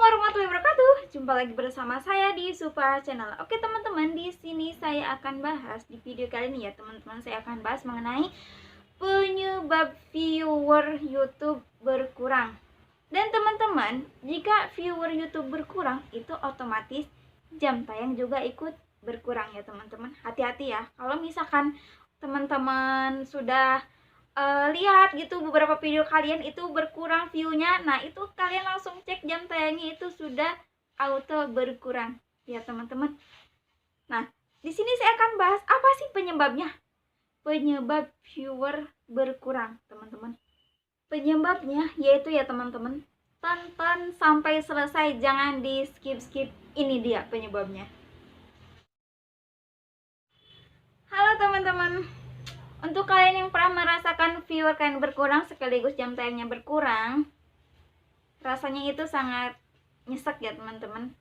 warahmatullahi wabarakatuh. Jumpa lagi bersama saya di Supa Channel. Oke teman-teman, di sini saya akan bahas di video kali ini ya teman-teman, saya akan bahas mengenai penyebab viewer YouTube berkurang. Dan teman-teman, jika viewer YouTube berkurang, itu otomatis jam tayang juga ikut berkurang ya teman-teman. Hati-hati ya. Kalau misalkan teman-teman sudah lihat gitu beberapa video kalian itu berkurang view-nya, nah itu kalian langsung cek jam tayangnya itu sudah auto berkurang ya teman-teman. Nah, di sini saya akan bahas apa sih penyebabnya. Penyebab viewer berkurang, teman-teman. Penyebabnya yaitu ya teman-teman, tonton sampai selesai, jangan di skip-skip. Ini dia penyebabnya. Halo teman-teman. Untuk kalian yang pernah merasakan viewer kalian berkurang sekaligus jam tayangnya berkurang, rasanya itu sangat nyesek ya teman-teman.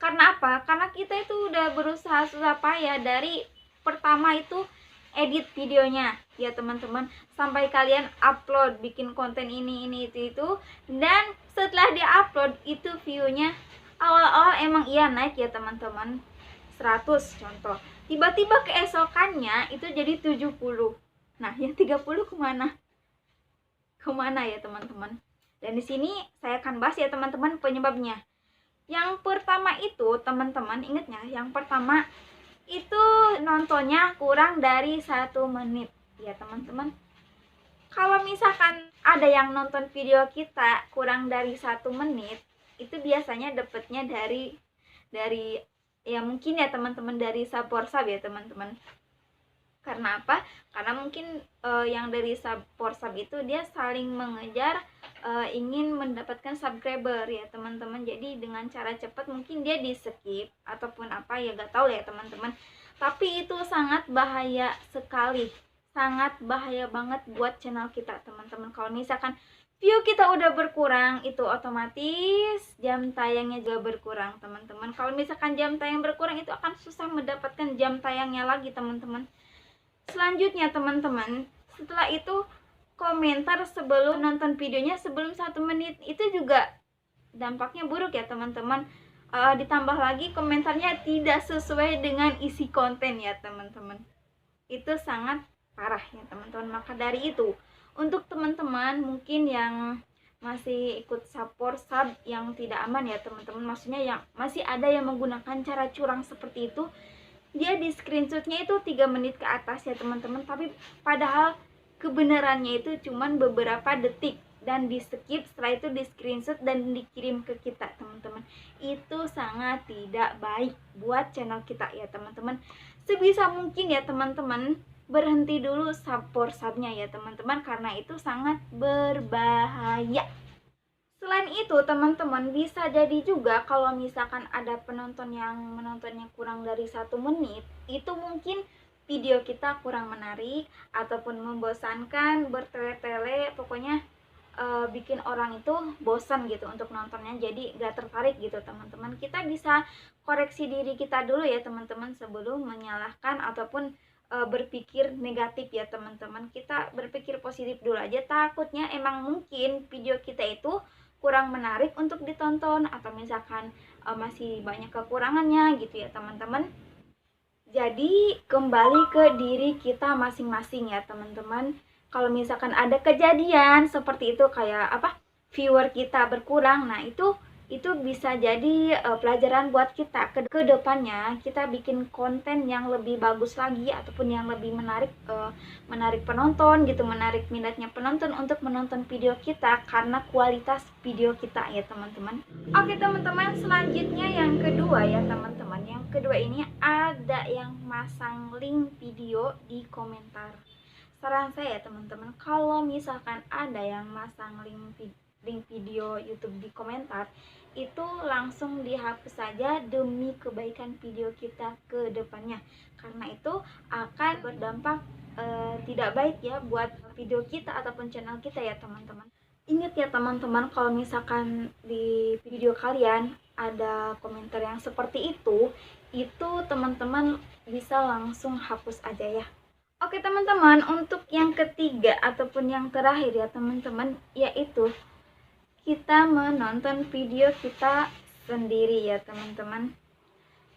Karena apa? Karena kita itu udah berusaha susah payah dari pertama itu edit videonya ya teman-teman, sampai kalian upload, bikin konten ini itu, dan setelah di-upload itu view-nya awal-awal emang iya naik ya teman-teman, 100 contoh. Tiba-tiba keesokannya itu jadi 70. Nah, yang 30 kemana? Kemana ya teman-teman? Dan di sini saya akan bahas ya teman-teman penyebabnya. Yang pertama itu teman-teman ingatnya, yang pertama itu nontonnya kurang dari 1 menit ya teman-teman. Kalau misalkan ada yang nonton video kita kurang dari 1 menit, itu biasanya dapetnya dari ya mungkin ya teman-teman dari sub ya teman-teman. Karena apa? Karena mungkin yang dari sub itu dia saling mengejar ingin mendapatkan subscriber ya teman-teman. Jadi dengan cara cepat mungkin dia di skip ataupun apa ya, gak tahu ya teman-teman. Tapi itu sangat bahaya sekali, sangat bahaya banget buat channel kita teman-teman. Kalau misalkan view kita udah berkurang, itu otomatis jam tayangnya juga berkurang teman-teman. Kalau misalkan jam tayang berkurang, itu akan susah mendapatkan jam tayangnya lagi teman-teman. Selanjutnya teman-teman, setelah itu komentar sebelum nonton videonya sebelum 1 menit itu juga dampaknya buruk ya teman-teman. Ditambah lagi komentarnya tidak sesuai dengan isi konten ya teman-teman. Itu sangat parah ya teman-teman. Maka dari itu, untuk teman-teman mungkin yang masih ikut support sub yang tidak aman ya teman-teman, maksudnya yang masih ada yang menggunakan cara curang seperti itu, dia di screenshotnya itu 3 menit ke atas ya teman-teman, tapi padahal kebenarannya itu cuman beberapa detik dan di skip, setelah itu di screenshot dan dikirim ke kita teman-teman. Itu sangat tidak baik buat channel kita ya teman-teman. Sebisa mungkin ya teman-teman berhenti dulu support subnya ya teman-teman, karena itu sangat berbahaya. Selain itu teman-teman, bisa jadi juga kalau misalkan ada penonton yang menontonnya kurang dari 1 menit, itu mungkin video kita kurang menarik ataupun membosankan, bertele-tele, pokoknya bikin orang itu bosan gitu untuk nontonnya, jadi gak tertarik gitu teman-teman. Kita bisa koreksi diri kita dulu ya teman-teman sebelum menyalahkan ataupun berpikir negatif ya teman-teman. Kita berpikir positif dulu aja, takutnya emang mungkin video kita itu kurang menarik untuk ditonton atau misalkan masih banyak kekurangannya gitu ya teman-teman. Jadi kembali ke diri kita masing-masing ya teman-teman. Kalau misalkan ada kejadian seperti itu kayak apa, viewer kita berkurang, nah itu bisa jadi pelajaran buat kita ke depannya. Kita bikin konten yang lebih bagus lagi ataupun yang lebih menarik, menarik penonton gitu, menarik minatnya penonton untuk menonton video kita karena kualitas video kita ya teman-teman. Oke teman-teman, selanjutnya yang kedua ya teman-teman. Yang kedua ini ada yang masang link video di komentar. Saran saya ya teman-teman, kalau misalkan ada yang masang link video YouTube di komentar, itu langsung dihapus saja demi kebaikan video kita ke depannya. Karena itu akan berdampak tidak baik ya buat video kita ataupun channel kita ya teman-teman. Ingat ya teman-teman, kalau misalkan di video kalian ada komentar yang seperti itu teman-teman bisa langsung hapus aja ya. Oke teman-teman, untuk yang ketiga ataupun yang terakhir ya teman-teman, yaitu kita menonton video kita sendiri ya teman-teman.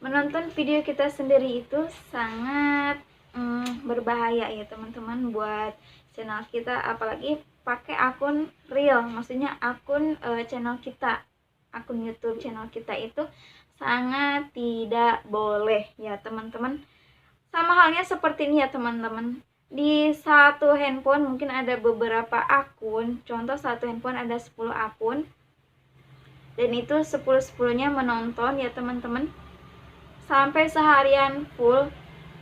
Menonton video kita sendiri itu sangat berbahaya ya teman-teman buat channel kita, apalagi pakai akun real, maksudnya akun channel kita, akun YouTube channel kita itu sangat tidak boleh ya teman-teman. Sama halnya seperti ini ya teman-teman. Di satu handphone mungkin ada beberapa akun, contoh satu handphone ada 10 akun, dan itu 10-10-nya menonton ya teman-teman, sampai seharian full.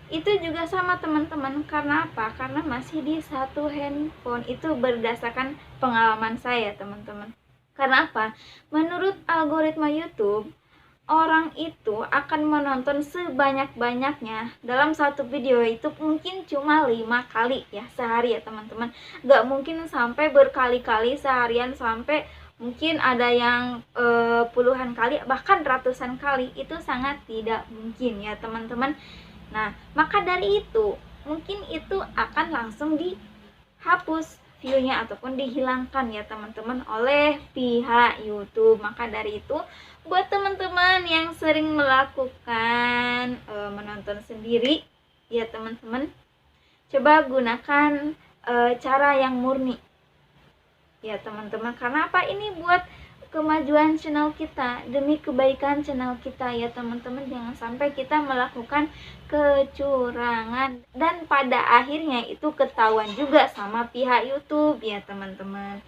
Itu juga sama teman-teman, karena apa? Karena masih di satu handphone. Itu berdasarkan pengalaman saya teman-teman. Karena apa? Menurut algoritma YouTube, orang itu akan menonton sebanyak-banyaknya dalam satu video itu mungkin cuma 5 kali ya sehari ya teman-teman. Gak mungkin sampai berkali-kali seharian, sampai mungkin ada yang puluhan kali bahkan ratusan kali. Itu sangat tidak mungkin ya teman-teman. Nah, maka dari itu mungkin itu akan langsung dihapus view-nya ataupun dihilangkan ya teman-teman oleh pihak YouTube. Maka dari itu buat teman-teman yang sering melakukan menonton sendiri ya teman-teman, coba gunakan cara yang murni ya teman-teman. Karena apa? Ini buat kemajuan channel kita, demi kebaikan channel kita ya teman-teman. Jangan sampai kita melakukan kecurangan dan pada akhirnya itu ketahuan juga sama pihak YouTube ya teman-teman.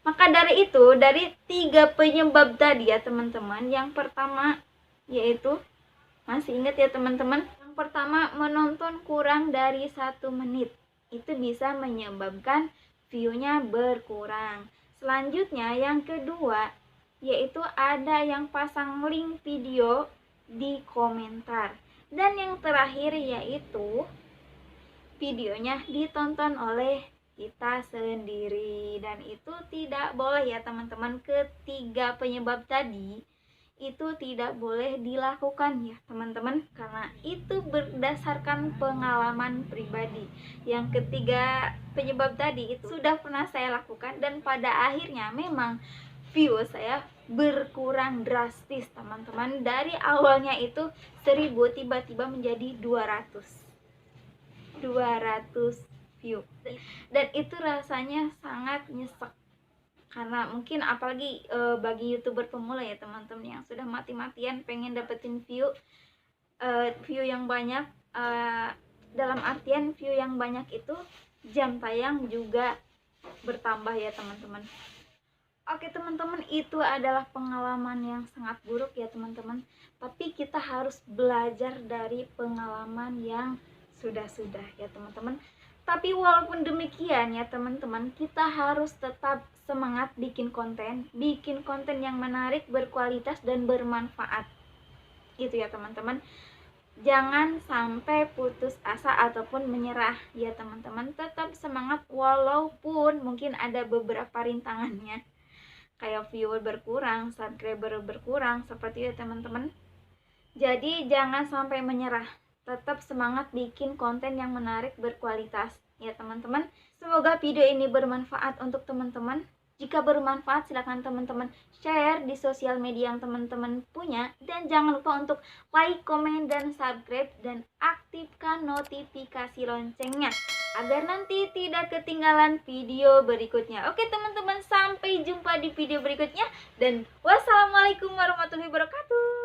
Maka dari itu, dari 3 penyebab tadi ya teman-teman, yang pertama yaitu, masih ingat ya teman-teman, yang pertama menonton kurang dari 1 menit, itu bisa menyebabkan view-nya berkurang. Selanjutnya yang kedua yaitu ada yang pasang link video di komentar. Dan yang terakhir yaitu videonya ditonton oleh kita sendiri, dan itu tidak boleh ya teman-teman. Ketiga penyebab tadi itu tidak boleh dilakukan ya teman-teman, karena itu berdasarkan pengalaman pribadi. Yang ketiga penyebab tadi itu sudah pernah saya lakukan, dan pada akhirnya memang view saya berkurang drastis teman-teman. Dari awalnya itu 1000 tiba-tiba menjadi 200 view, dan itu rasanya sangat nyesek. Karena mungkin apalagi bagi YouTuber pemula ya teman-teman, yang sudah mati-matian pengen dapetin view yang banyak, dalam artian view yang banyak itu jam tayang juga bertambah ya teman-teman. Oke teman-teman, itu adalah pengalaman yang sangat buruk ya teman-teman, tapi kita harus belajar dari pengalaman yang sudah-sudah ya teman-teman. Tapi walaupun demikian ya teman-teman, kita harus tetap semangat bikin konten yang menarik, berkualitas dan bermanfaat. Gitu ya teman-teman. Jangan sampai putus asa ataupun menyerah ya teman-teman. Tetap semangat walaupun mungkin ada beberapa rintangannya, kayak viewer berkurang, subscriber berkurang, seperti itu teman-teman. Jadi jangan sampai menyerah. Tetap semangat bikin konten yang menarik, berkualitas ya teman-teman. Semoga video ini bermanfaat untuk teman-teman. Jika bermanfaat, silakan teman-teman share di sosial media yang teman-teman punya. Dan jangan lupa untuk like, komen, dan subscribe, dan aktifkan notifikasi loncengnya agar nanti tidak ketinggalan video berikutnya. Oke teman-teman, sampai jumpa di video berikutnya, dan wassalamualaikum warahmatullahi wabarakatuh.